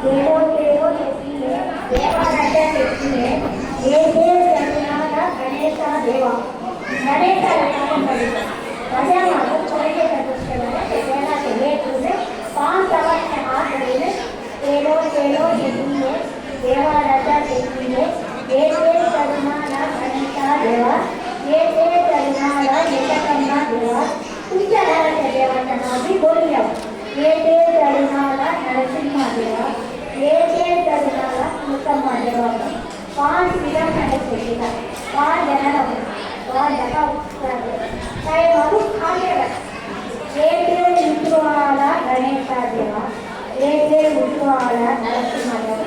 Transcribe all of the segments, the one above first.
केलो केलो देखिए देवा राजा देखिए ये जगन्नाथ गणेश देवा गणेश राजा मानो छोटे करते हैं देना चाहिए तुझे 5 सवाल के हाथ में केलो केलो देखिए देवा राजा देखिए ये जगन्नाथ गणेश देवा ये जगन्नाथ जगन्नाथ देवा तुझे राजा देवा नाम बोलिए ये जगन्नाथ नरसिंह देवा ये जगन्नाथ मुक्तम देवा 5 विधम ನಡೆಸಿದ 5 ಜನ ಕೈ ಮಗು ಹಾಗೆ ಏಕೆ ಉತ್ಸವಾಲ ಗಣೇಶ ದೇವ ಏಕೆ ಉತ್ಸವಾಲ ನರಸಿಂಹ ದೇವ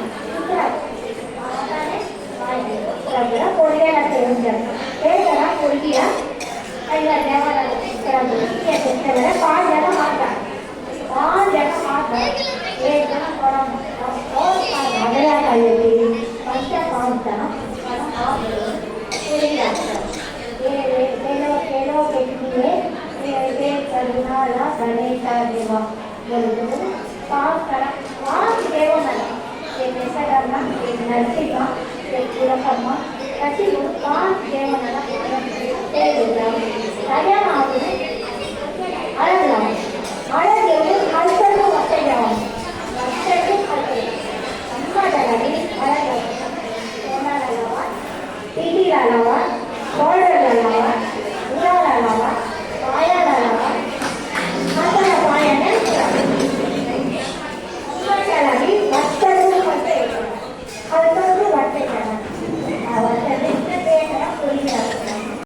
ಪ್ರಭುರ ಕೊಡಿಯ ಹೇಳ್ತಾರ ಕೊಡಿಯ ಎಲ್ಲ ದೇವರ ಹೇಳ್ತಾರೆ 5 ಜನ ಮಾತ್ರ 5 ಜನ ಮಾತ್ರ 7 ಜನ ಮಗಳ ಕೈಯಲ್ಲಿ ಪಂಚಪಾಂತ केलो देखिए ये करुणाला गणेश देवा बोलते 5 देवनल ये मेसगम्मा ये नरसिंह ये पुरकम्मा प्रति 5 देवनल राजा माधुरी